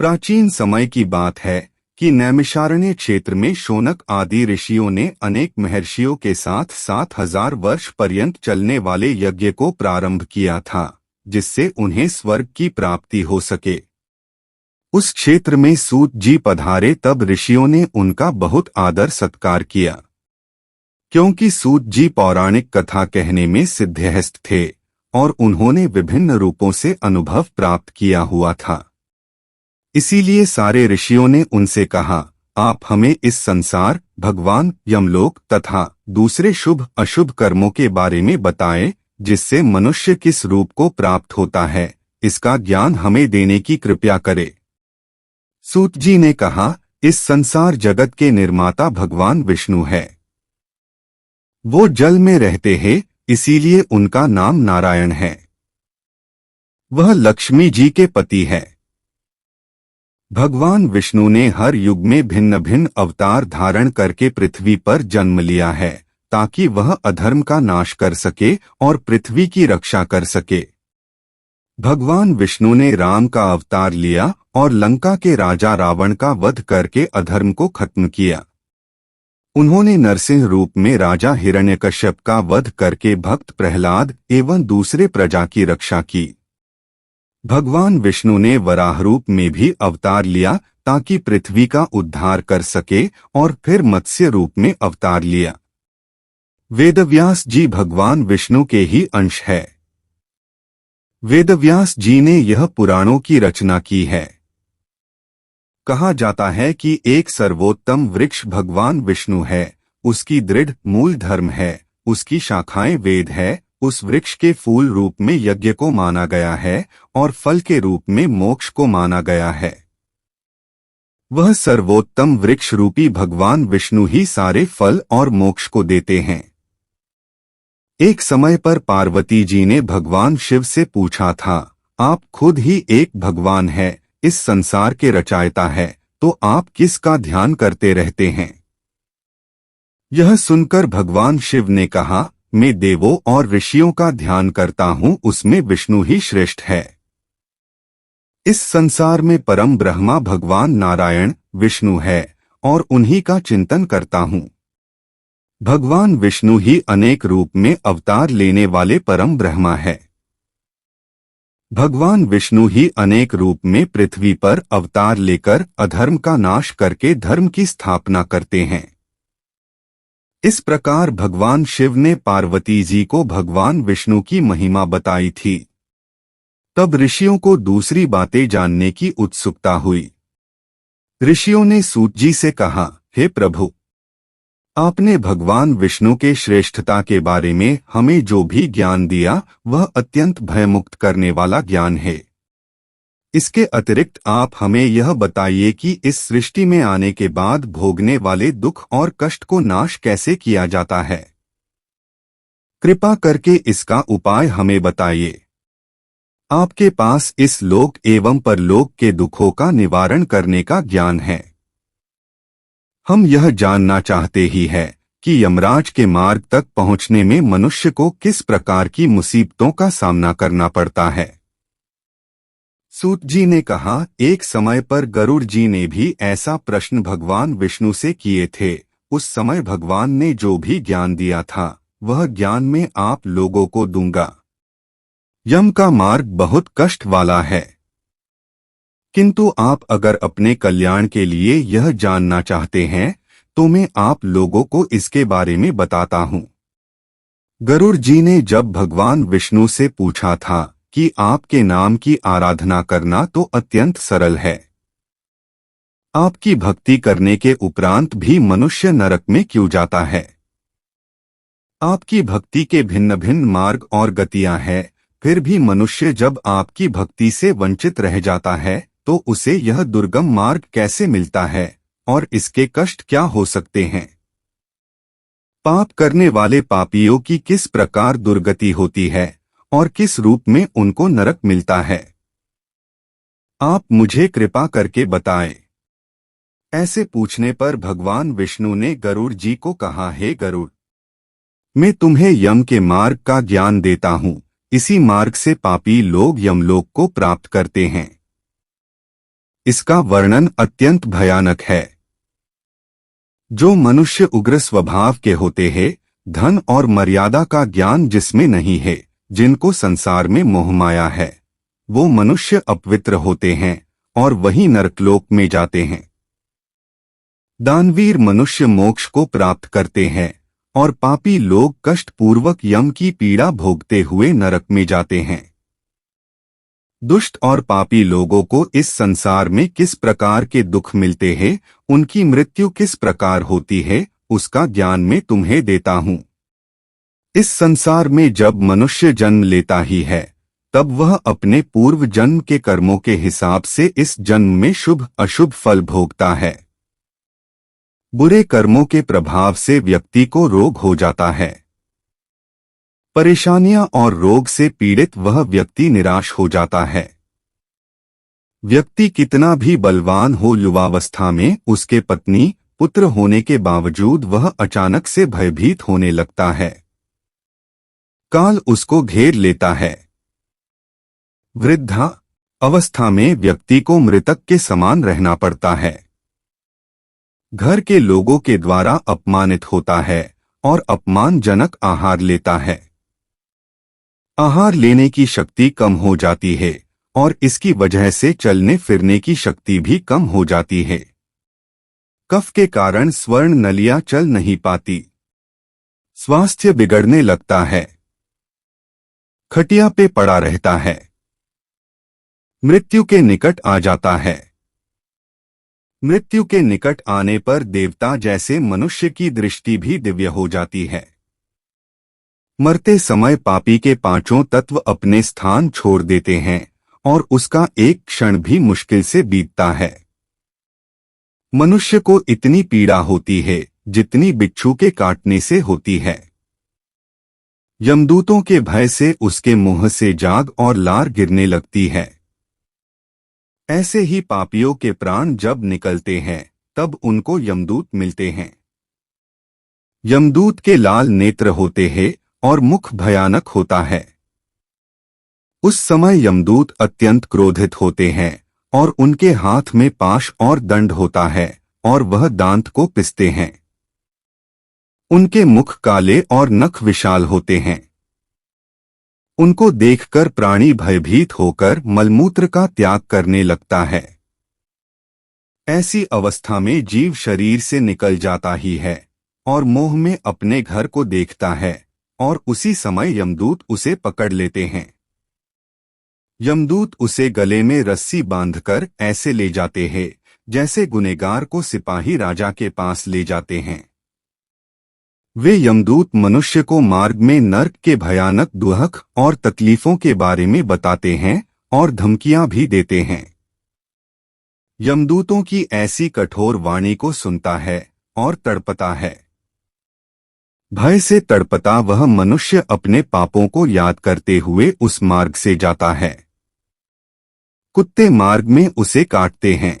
प्राचीन समय की बात है कि नैमिषारण्य क्षेत्र में शौनक आदि ऋषियों ने अनेक महर्षियों के साथ 7,000 वर्ष पर्यंत चलने वाले यज्ञ को प्रारंभ किया था, जिससे उन्हें स्वर्ग की प्राप्ति हो सके। उस क्षेत्र में सूत जी पधारे तब ऋषियों ने उनका बहुत आदर सत्कार किया, क्योंकि सूत जी पौराणिक कथा कहने में सिद्धहस्त थे और उन्होंने विभिन्न रूपों से अनुभव प्राप्त किया हुआ था। इसीलिए सारे ऋषियों ने उनसे कहा, आप हमें इस संसार, भगवान, यमलोक तथा दूसरे शुभ अशुभ कर्मों के बारे में बताएं, जिससे मनुष्य किस रूप को प्राप्त होता है, इसका ज्ञान हमें देने की कृपा करें। सूत जी ने कहा, इस संसार जगत के निर्माता भगवान विष्णु है। वो जल में रहते हैं, इसीलिए उनका नाम नारायण है। वह लक्ष्मी जी के पति है। भगवान विष्णु ने हर युग में भिन्न भिन्न अवतार धारण करके पृथ्वी पर जन्म लिया है, ताकि वह अधर्म का नाश कर सके और पृथ्वी की रक्षा कर सके। भगवान विष्णु ने राम का अवतार लिया और लंका के राजा रावण का वध करके अधर्म को खत्म किया। उन्होंने नरसिंह रूप में राजा हिरण्यकश्यप का वध करके भक्त प्रहलाद एवं दूसरे प्रजा की रक्षा की। भगवान विष्णु ने वराह रूप में भी अवतार लिया ताकि पृथ्वी का उद्धार कर सके और फिर मत्स्य रूप में अवतार लिया। वेदव्यास जी भगवान विष्णु के ही अंश है। वेदव्यास जी ने यह पुराणों की रचना की है। कहा जाता है कि एक सर्वोत्तम वृक्ष भगवान विष्णु है, उसकी दृढ़ मूल धर्म है, उसकी शाखाएं वेद है, उस वृक्ष के फूल रूप में यज्ञ को माना गया है और फल के रूप में मोक्ष को माना गया है। वह सर्वोत्तम वृक्ष रूपी भगवान विष्णु ही सारे फल और मोक्ष को देते हैं। एक समय पर पार्वती जी ने भगवान शिव से पूछा था, आप खुद ही एक भगवान है, इस संसार के रचयिता है, तो आप किसका ध्यान करते रहते हैं? यह सुनकर भगवान शिव ने कहा, मैं देवों और ऋषियों का ध्यान करता हूँ, उसमें विष्णु ही श्रेष्ठ है। इस संसार में परम ब्रह्मा भगवान नारायण विष्णु है और उन्हीं का चिंतन करता हूँ। भगवान विष्णु ही अनेक रूप में अवतार लेने वाले परम ब्रह्मा है। भगवान विष्णु ही अनेक रूप में पृथ्वी पर अवतार लेकर अधर्म का नाश करके धर्म की स्थापना करते हैं। इस प्रकार भगवान शिव ने पार्वती जी को भगवान विष्णु की महिमा बताई थी। तब ऋषियों को दूसरी बातें जानने की उत्सुकता हुई। ऋषियों ने सूत जी से कहा, हे प्रभु, आपने भगवान विष्णु के श्रेष्ठता के बारे में हमें जो भी ज्ञान दिया वह अत्यंत भयमुक्त करने वाला ज्ञान है। इसके अतिरिक्त आप हमें यह बताइए कि इस सृष्टि में आने के बाद भोगने वाले दुख और कष्ट को नाश कैसे किया जाता है। कृपा करके इसका उपाय हमें बताइए। आपके पास इस लोक एवं परलोक के दुखों का निवारण करने का ज्ञान है। हम यह जानना चाहते ही है कि यमराज के मार्ग तक पहुंचने में मनुष्य को किस प्रकार की मुसीबतों का सामना करना पड़ता है। सूत जी ने कहा, एक समय पर गरुड़ जी ने भी ऐसा प्रश्न भगवान विष्णु से किए थे। उस समय भगवान ने जो भी ज्ञान दिया था वह ज्ञान में आप लोगों को दूंगा। यम का मार्ग बहुत कष्ट वाला है, किंतु आप अगर अपने कल्याण के लिए यह जानना चाहते हैं तो मैं आप लोगों को इसके बारे में बताता हूँ। गरुड़ जी ने जब भगवान विष्णु से पूछा था कि आपके नाम की आराधना करना तो अत्यंत सरल है, आपकी भक्ति करने के उपरांत भी मनुष्य नरक में क्यों जाता है? आपकी भक्ति के भिन्न भिन्न मार्ग और गतियां हैं, फिर भी मनुष्य जब आपकी भक्ति से वंचित रह जाता है तो उसे यह दुर्गम मार्ग कैसे मिलता है और इसके कष्ट क्या हो सकते हैं? पाप करने वाले पापियों की किस प्रकार दुर्गति होती है और किस रूप में उनको नरक मिलता है? आप मुझे कृपा करके बताएं। ऐसे पूछने पर भगवान विष्णु ने गरुड़ जी को कहा, हे गरुड़, मैं तुम्हें यम के मार्ग का ज्ञान देता हूँ। इसी मार्ग से पापी लोग यमलोक को प्राप्त करते हैं। इसका वर्णन अत्यंत भयानक है। जो मनुष्य उग्र स्वभाव के होते हैं, धन और मर्यादा का ज्ञान जिसमें नहीं है, जिनको संसार में मोह माया है, वो मनुष्य अपवित्र होते हैं और वही नरकलोक में जाते हैं। दानवीर मनुष्य मोक्ष को प्राप्त करते हैं और पापी लोग कष्टपूर्वक यम की पीड़ा भोगते हुए नरक में जाते हैं। दुष्ट और पापी लोगों को इस संसार में किस प्रकार के दुख मिलते हैं, उनकी मृत्यु किस प्रकार होती है, उसका ज्ञान मैं तुम्हें देता हूँ। इस संसार में जब मनुष्य जन्म लेता ही है, तब वह अपने पूर्व जन्म के कर्मों के हिसाब से इस जन्म में शुभ अशुभ फल भोगता है। बुरे कर्मों के प्रभाव से व्यक्ति को रोग हो जाता है। परेशानियां और रोग से पीड़ित वह व्यक्ति निराश हो जाता है। व्यक्ति कितना भी बलवान हो, युवावस्था में उसके पत्नी पुत्र होने के बावजूद वह अचानक से भयभीत होने लगता है। काल उसको घेर लेता है। वृद्धा अवस्था में व्यक्ति को मृतक के समान रहना पड़ता है। घर के लोगों के द्वारा अपमानित होता है और अपमानजनक आहार लेता है। आहार लेने की शक्ति कम हो जाती है और इसकी वजह से चलने फिरने की शक्ति भी कम हो जाती है। कफ के कारण स्वर्ण नलियां चल नहीं पाती। स्वास्थ्य बिगड़ने लगता है। खटिया पे पड़ा रहता है। मृत्यु के निकट आ जाता है। मृत्यु के निकट आने पर देवता जैसे मनुष्य की दृष्टि भी दिव्य हो जाती है। मरते समय पापी के पांचों तत्व अपने स्थान छोड़ देते हैं और उसका एक क्षण भी मुश्किल से बीतता है। मनुष्य को इतनी पीड़ा होती है जितनी बिच्छू के काटने से होती है। यमदूतों के भय से उसके मुंह से जाग और लार गिरने लगती है। ऐसे ही पापियों के प्राण जब निकलते हैं तब उनको यमदूत मिलते हैं। यमदूत के लाल नेत्र होते हैं और मुख भयानक होता है। उस समय यमदूत अत्यंत क्रोधित होते हैं और उनके हाथ में पाश और दंड होता है और वह दांत को पिसते हैं। उनके मुख काले और नख विशाल होते हैं। उनको देखकर प्राणी भयभीत होकर मलमूत्र का त्याग करने लगता है। ऐसी अवस्था में जीव शरीर से निकल जाता ही है और मोह में अपने घर को देखता है और उसी समय यमदूत उसे पकड़ लेते हैं। यमदूत उसे गले में रस्सी बांधकर ऐसे ले जाते हैं जैसे गुनहगार को सिपाही राजा के पास ले जाते हैं। वे यमदूत मनुष्य को मार्ग में नर्क के भयानक दुख और तकलीफों के बारे में बताते हैं और धमकियां भी देते हैं। यमदूतों की ऐसी कठोर वाणी को सुनता है और तड़पता है। भय से तड़पता वह मनुष्य अपने पापों को याद करते हुए उस मार्ग से जाता है। कुत्ते मार्ग में उसे काटते हैं।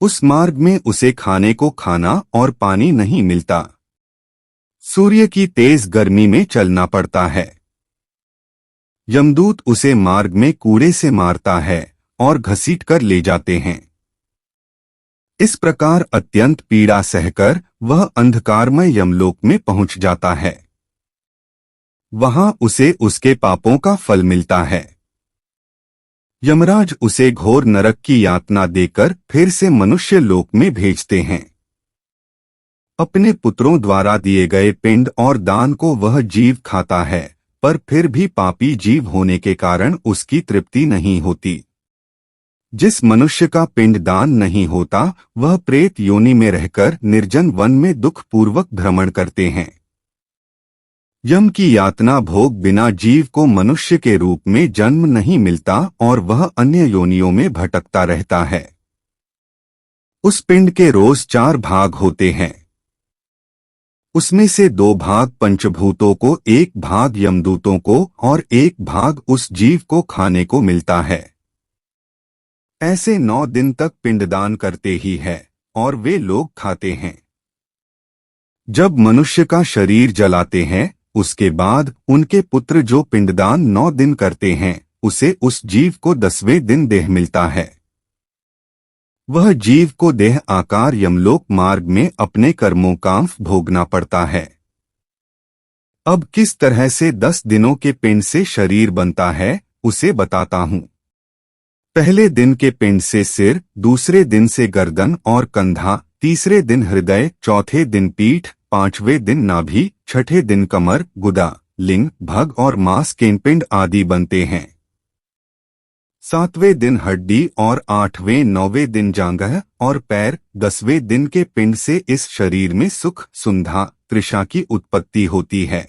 उस मार्ग में उसे खाने को खाना और पानी नहीं मिलता। सूर्य की तेज गर्मी में चलना पड़ता है। यमदूत उसे मार्ग में कूड़े से मारता है और घसीट कर ले जाते हैं। इस प्रकार अत्यंत पीड़ा सहकर वह अंधकारमय यमलोक में पहुंच जाता है। वहां उसे उसके पापों का फल मिलता है। यमराज उसे घोर नरक की यातना देकर फिर से मनुष्य लोक में भेजते हैं। अपने पुत्रों द्वारा दिए गए पिंड और दान को वह जीव खाता है, पर फिर भी पापी जीव होने के कारण उसकी तृप्ति नहीं होती। जिस मनुष्य का पिंड दान नहीं होता वह प्रेत योनि में रहकर निर्जन वन में दुख पूर्वक भ्रमण करते हैं। यम की यातना भोग बिना जीव को मनुष्य के रूप में जन्म नहीं मिलता और वह अन्य योनियों में भटकता रहता है। उस पिंड के रोज 4 भाग होते हैं। उसमें से 2 भाग पंचभूतों को, 1 भाग यमदूतों को और 1 भाग उस जीव को खाने को मिलता है। ऐसे 9 दिन तक पिंडदान करते ही है और वे लोग खाते हैं। जब मनुष्य का शरीर जलाते हैं उसके बाद उनके पुत्र जो पिंडदान 9 दिन करते हैं उसे उस जीव को 10वें दिन देह मिलता है। वह जीव को देह आकार यमलोक मार्ग में अपने कर्मों का भोगना पड़ता है। अब किस तरह से 10 दिनों के पिंड से शरीर बनता है उसे बताता हूँ। पहले दिन के पिंड से सिर, दूसरे दिन से गर्दन और कंधा, तीसरे दिन हृदय, चौथे दिन पीठ, पांचवें दिन नाभि, छठे दिन कमर, गुदा, लिंग, भग और मांस के पिंड आदि बनते हैं। सातवें दिन हड्डी और आठवें नौवें दिन जांघ और पैर, 10वें दिन के पिंड से इस शरीर में सुख, सुंधा, तृषा की उत्पत्ति होती है।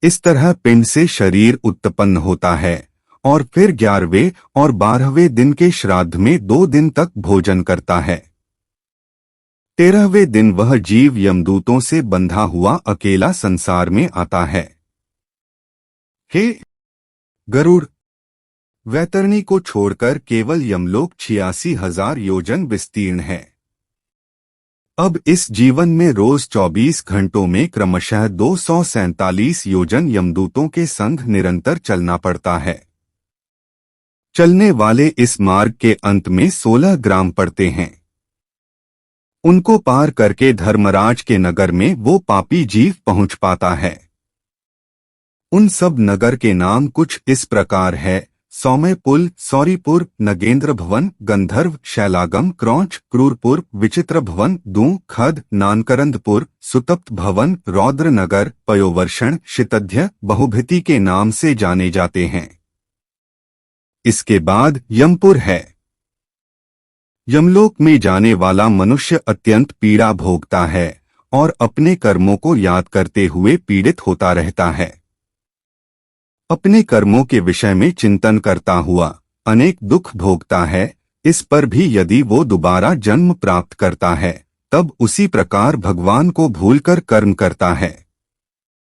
इस तरह पिंड से शरीर उत्पन्न होता है और फिर 11वें और 12वें दिन के श्राद्ध में 2 दिन तक भोजन करता है। 13वें दिन वह जीव यमदूतों से बंधा हुआ अकेला संसार में आता है। हे गरुड़, वैतरणी को छोड़कर केवल यमलोक 86,000 योजन विस्तीर्ण है। अब इस जीवन में रोज 24 घंटों में क्रमशः 247 योजन यमदूतों के संग निरंतर चलना पड़ता है। चलने वाले इस मार्ग के अंत में 16 ग्राम पड़ते हैं। उनको पार करके धर्मराज के नगर में वो पापी जीव पहुंच पाता है। उन सब नगर के नाम कुछ इस प्रकार है: सौम्यपुल, सौरीपुर, नगेंद्र भवन, गंधर्व, शैलागम, क्रौंच, क्रूरपुर, विचित्र भवन, दूं, खद, नानकरंदपुर, सुतप्त भवन, रौद्रनगर, पयोवर्षण, शितध्य, बहुभिति के नाम से जाने जाते हैं। इसके बाद यमपुर है। यमलोक में जाने वाला मनुष्य अत्यंत पीड़ा भोगता है और अपने कर्मों को याद करते हुए पीड़ित होता रहता है। अपने कर्मों के विषय में चिंतन करता हुआ अनेक दुख भोगता है। इस पर भी यदि वो दोबारा जन्म प्राप्त करता है तब उसी प्रकार भगवान को भूलकर कर्म करता है।